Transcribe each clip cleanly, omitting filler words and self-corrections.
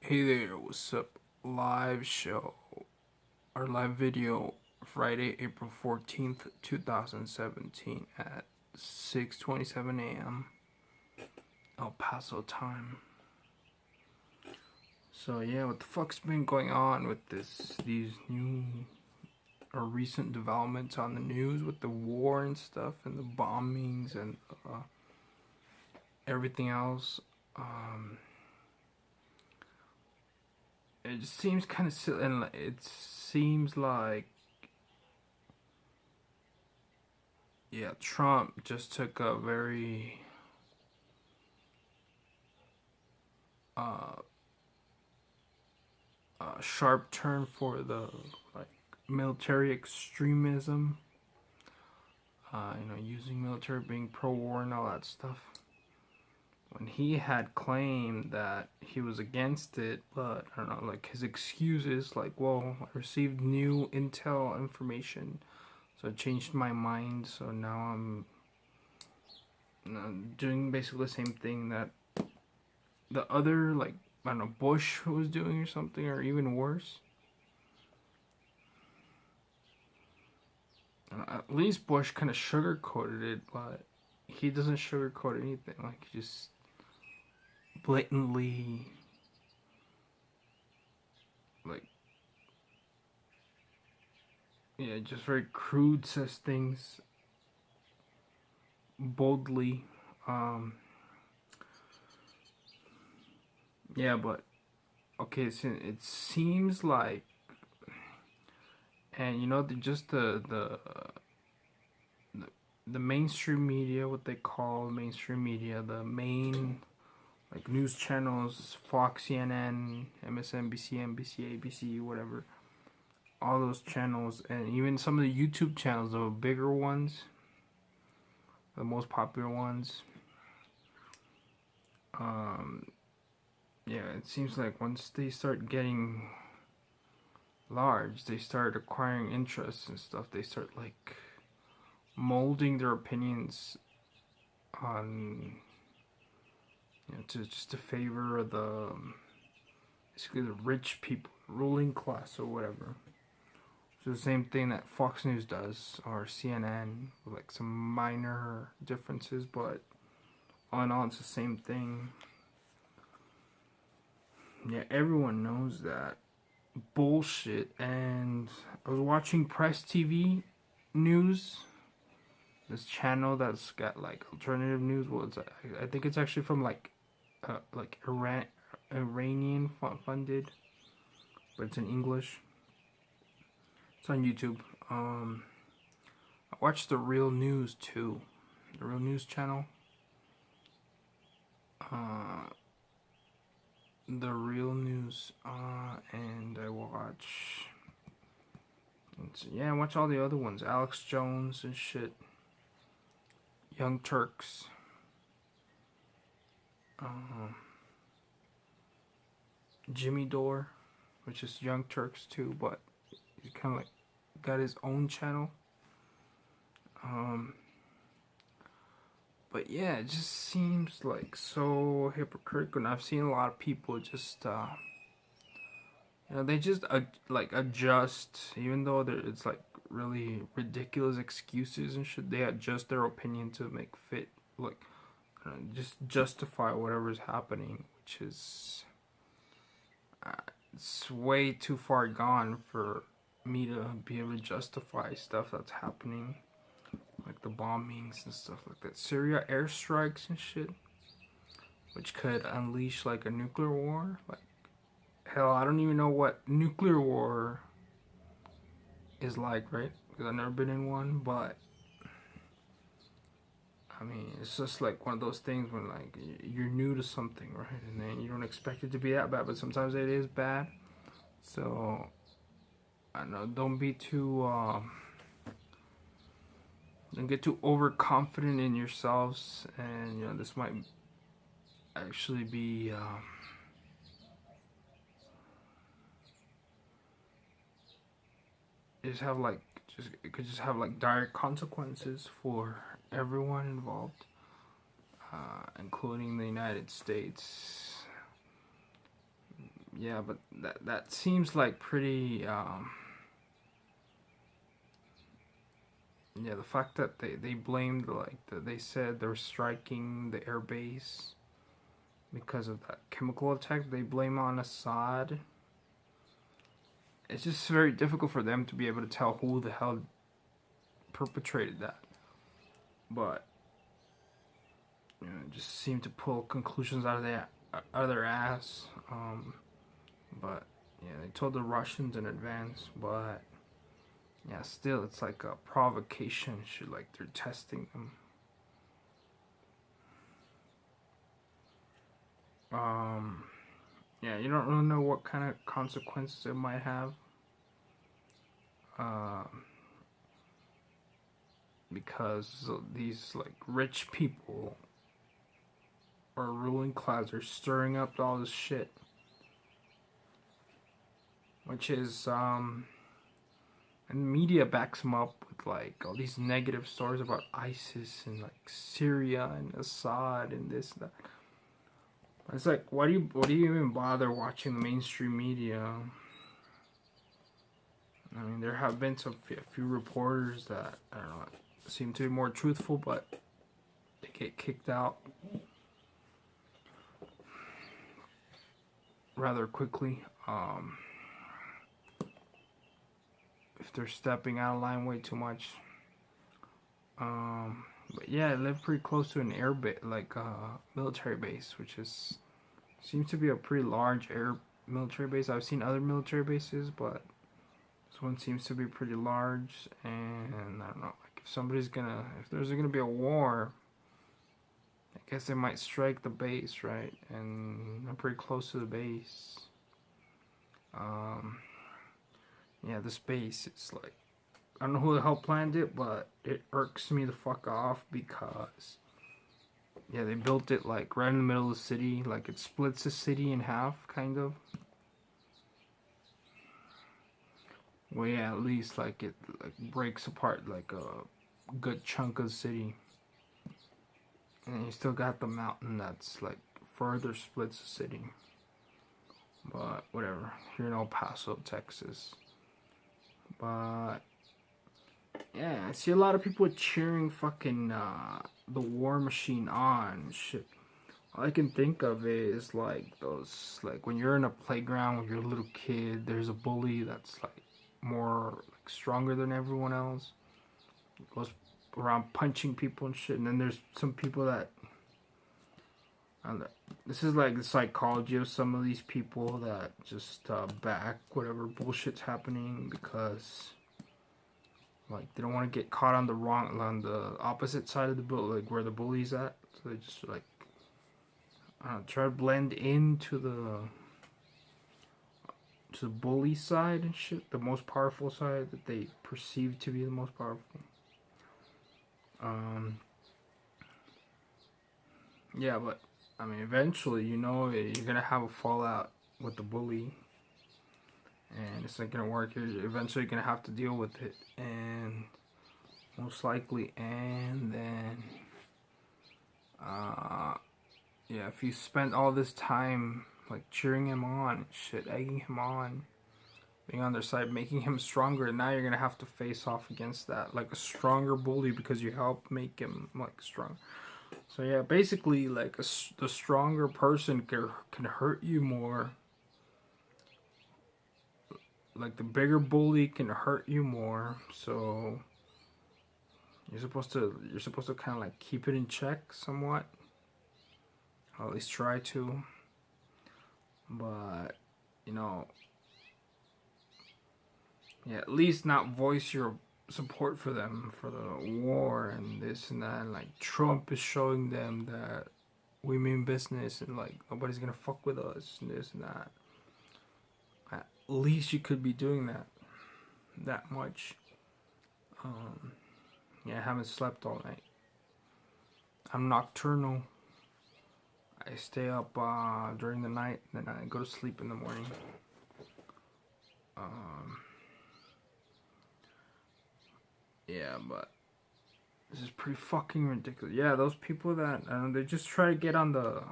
Hey there, what's up? Live show or live video Friday, April 14th, 2017 at 6:27 a.m. El Paso time. So yeah, what the fuck's been going on with these new or recent developments on the news with the war and stuff and the bombings and everything else? It just seems kind of silly, and it seems like Trump just took a very sharp turn for the like military extremism. Using military, being pro-war, and all that stuff. When he had claimed that he was against it, but I don't know, like his excuses, like, well, I received new intel information, so I changed my mind. So now I'm doing basically the same thing that the other, like, I don't know, Bush was doing or something, or even worse. At least Bush kind of sugarcoated it, but he doesn't sugarcoat anything. Like, he just blatantly, like, yeah, just very crude says things boldly. Yeah, but okay, so it seems like, and just the mainstream media, what they call mainstream media, the main like news channels, Fox, CNN, MSNBC, NBC, ABC, whatever, all those channels, and even some of the YouTube channels, the bigger ones, the most popular ones. Yeah, it seems like once they start getting large, they start acquiring interests and stuff. They start like molding their opinions on, to favor the basically the rich people, ruling class or whatever. So the same thing that Fox News does or CNN, with like some minor differences, but all in all, it's the same thing. Yeah, everyone knows that bullshit. And I was watching Press TV News, this channel that's got like alternative news. Well, I think it's actually from like Iranian funded, but it's in English. It's on YouTube. I watched the Real News too, the Real News channel. The Real News, and I watch. I watch all the other ones, Alex Jones and shit, Young Turks. Jimmy Dore, which is Young Turks too, but he's kind of like got his own channel. But yeah, it just seems like so hypocritical, and I've seen a lot of people just, they just like adjust, even though it's like really ridiculous excuses and shit. They adjust their opinion to make fit, like, just justify whatever's happening, which is it's way too far gone for me to be able to justify stuff that's happening, like the bombings and stuff like that, Syria airstrikes and shit, which could unleash like a nuclear war. Like, hell, I don't even know what nuclear war is like, right? Because I've never been in one, but I mean, it's just like one of those things when like you're new to something, right? And then you don't expect it to be that bad, but sometimes it is bad. So I don't know, don't be too don't get too overconfident in yourselves, and this might actually be it could just have like dire consequences for everyone involved, including the United States. yeah, but that seems like pretty. Yeah, the fact that they blamed they said they were striking the air base because of that chemical attack. They blame on Assad. It's just very difficult for them to be able to tell who the hell perpetrated that. But just seem to pull conclusions out of their ass. But yeah, they told the Russians in advance. But yeah, still, it's like a provocation. Shit, like they're testing them. Yeah, you don't really know what kind of consequences it might have. Because these like rich people or ruling class are stirring up all this shit, which is and the media backs them up with like all these negative stories about ISIS and like Syria and Assad and this and that. It's like, why do you even bother watching the mainstream media? I mean, there have been a few reporters that, I don't know, seem to be more truthful, but they get kicked out rather quickly. If they're stepping out of line way too much. But yeah, I live pretty close to an air base, like military base, which seems to be a pretty large military base. I've seen other military bases, but this one seems to be pretty large. And I don't know, like if there's gonna be a war, I guess they might strike the base, right? And I'm pretty close to the base. Yeah, this base is like, I don't know who the hell planned it, but it irks me the fuck off because, yeah, they built it like right in the middle of the city. Like it splits the city in half, kind of. Well, yeah, at least like it like breaks apart like a good chunk of the city. And you still got the mountain that's like further splits the city. But whatever, here in El Paso, Texas. But yeah, I see a lot of people cheering fucking the war machine on. Shit. All I can think of is like those, like when you're in a playground with your little kid, there's a bully that's like more like stronger than everyone else. Goes around punching people and shit. And then there's some people that, this is like the psychology of some of these people that just back whatever bullshit's happening because like they don't want to get caught on the opposite side of the boat, like where the bully's at. So they just like try to blend into the bully side and shit, the most powerful side that they perceive to be the most powerful. Yeah, but I mean, eventually, you're gonna have a fallout with the bully, and it's not gonna work. You're eventually gonna have to deal with it, and most likely, and then, yeah, if you spend all this time like cheering him on, and shit, egging him on, being on their side, making him stronger, and now you're gonna have to face off against that, like a stronger bully, because you helped make him like strong. So yeah, basically, like the stronger person can hurt you more. Like the bigger bully can hurt you more. So you're supposed to kind of like keep it in check somewhat. Or at least try to. But yeah, at least not voice your support for them for the war and this and that. And like Trump is showing them that we mean business and like nobody's gonna fuck with us and this and that. At least you could be doing that much. Yeah, I haven't slept all night. I'm nocturnal. I stay up during the night and then I go to sleep in the morning. Yeah, but this is pretty fucking ridiculous. Yeah, those people that they just try to get on the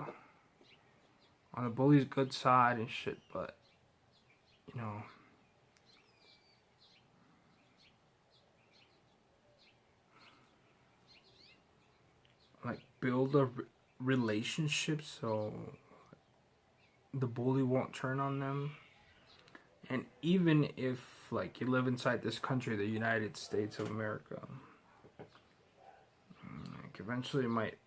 bully's good side and shit, but you know, like build a relationship so the bully won't turn on them. And even if like you live inside this country, the United States of America, like eventually it might,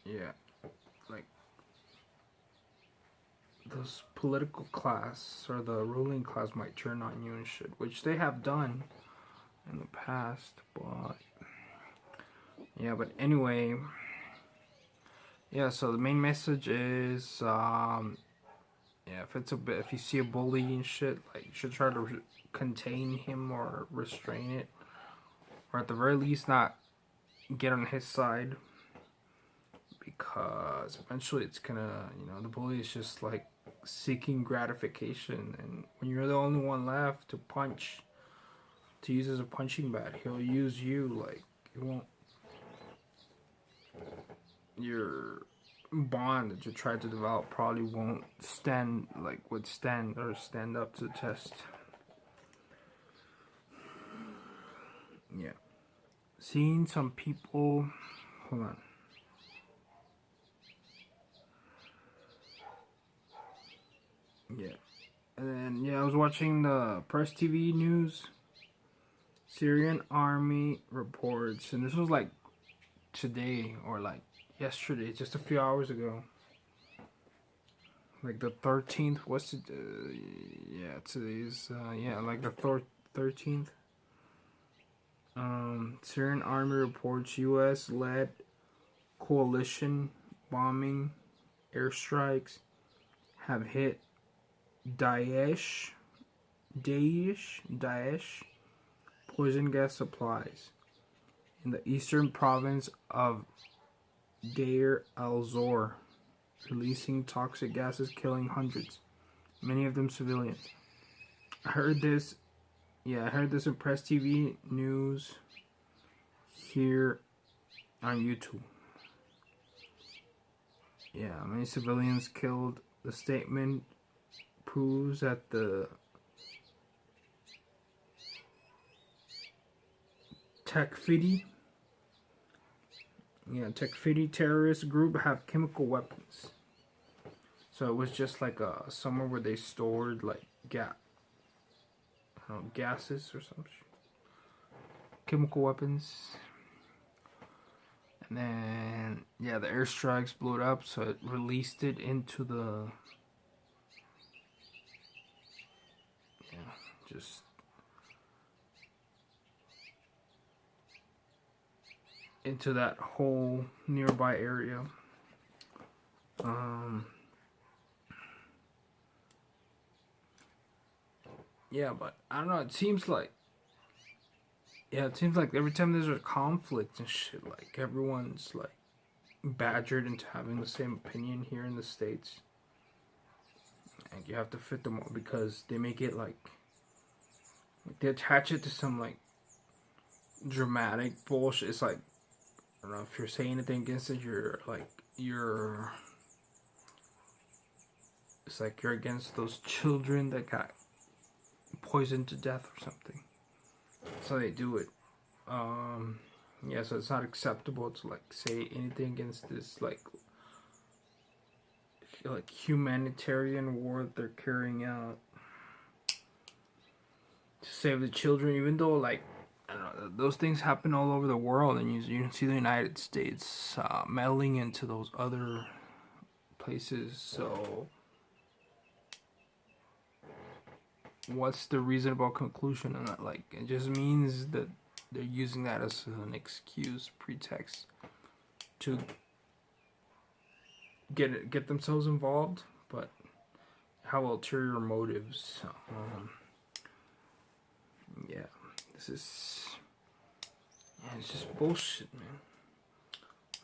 yeah, like this political class or the ruling class might turn on you and shit, which they have done in the past. But yeah, but anyway, yeah, so the main message is yeah, if you see a bully and shit, like you should try to contain him or restrain it, or at the very least not get on his side, because eventually it's gonna, the bully is just like seeking gratification, and when you're the only one left to use as a punching bag, he'll use you. Like, it won't, your bond that you tried to develop probably won't withstand or stand up to the test. Yeah, seeing some people, hold on. Yeah. And then, I was watching the Press TV news. Syrian army reports, and this was like today or like yesterday, just a few hours ago. Like the 13th. What's it? Yeah, today's, like the 13th. Syrian army reports U.S. led coalition bombing airstrikes have hit Daesh poison gas supplies in the eastern province of Deir al-Zor, releasing toxic gases killing hundreds, many of them civilians. I heard this in Press TV news here on YouTube. Yeah, many civilians killed. The statement proves that the takfiri terrorist group have chemical weapons. So it was just like somewhere where they stored like gases or something, chemical weapons. And then the airstrikes blew it up, so it released it into the just into that whole nearby area. But I don't know, it seems like every time there's a conflict and shit, like everyone's like badgered into having the same opinion here in the States. Like you have to fit them all because they make it like they attach it to some like dramatic bullshit. It's like, I don't know, if you're saying anything against it, it's like you're against those children that got poisoned to death or something. So they do it. So it's not acceptable to like say anything against this like humanitarian war that they're carrying out to save the children, even though like, I don't know, those things happen all over the world, and you can see the United States meddling into those other places. So what's the reasonable conclusion on that? Like, it just means that they're using that as an excuse, pretext to get themselves involved, but have ulterior motives. It's just bullshit, man.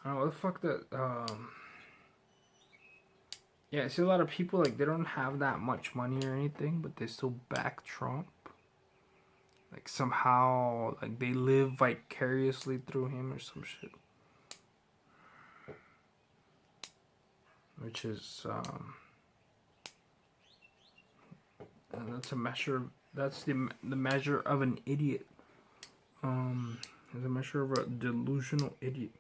I don't know what the fuck that. I see a lot of people like they don't have that much money or anything, but they still back Trump. Like somehow, like they live vicariously through him or some shit. which is that's a measure. That's the measure of an idiot. Is a measure of a delusional idiot.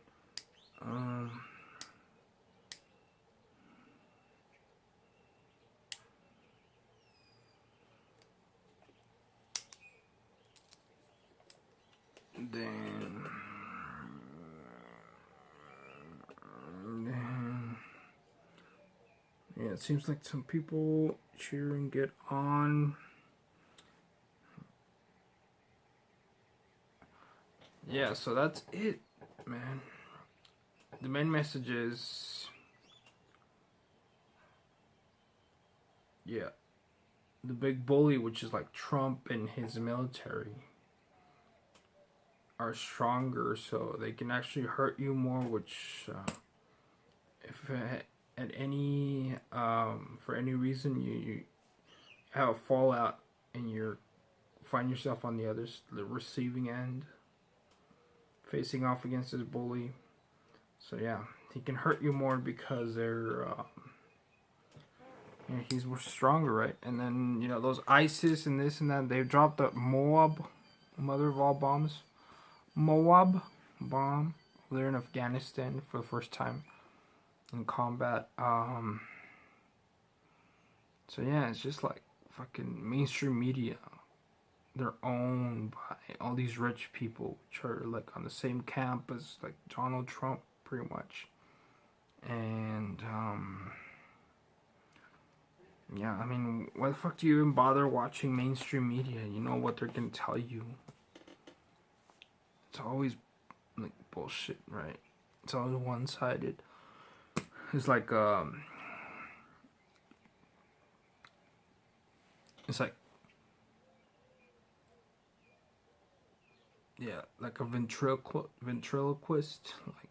Then yeah, it seems like some people cheer and get on. Yeah, so that's it, man. The main message is, yeah, the big bully, which is like Trump and his military, are stronger, so they can actually hurt you more. Which, if at any for any reason you have a fallout and you find yourself on the receiving end, facing off against this bully. So yeah, he can hurt you more because they're he's stronger, right? And then those ISIS and this and that, they dropped the Moab, mother of all bombs, Moab bomb. They're in Afghanistan for the first time in combat. So yeah, it's just like fucking mainstream media. They're owned by all these rich people, which are like on the same camp as like Donald Trump, pretty much. And yeah, I mean, why the fuck do you even bother watching mainstream media? You know what they're gonna tell you. It's always like bullshit, right? It's always one-sided. It's like yeah, like a ventriloquist, like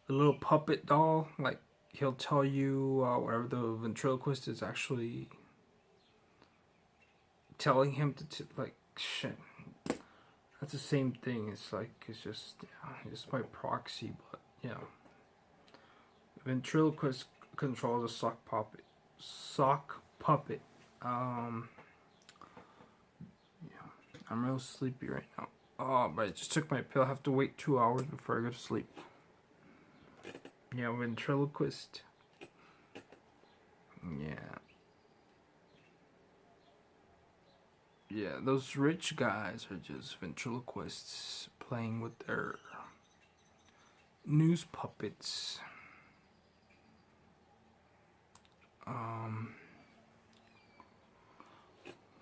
a little puppet doll. Like he'll tell you whatever the ventriloquist is actually telling him to like shit. That's the same thing. It's like it's just by proxy, but yeah. Ventriloquist controls a sock puppet. I'm real sleepy right now. Oh, but I just took my pill. I have to wait 2 hours before I go to sleep. Yeah, ventriloquist. Yeah. Yeah, those rich guys are just ventriloquists playing with their news puppets.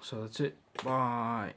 So that's it. Bye.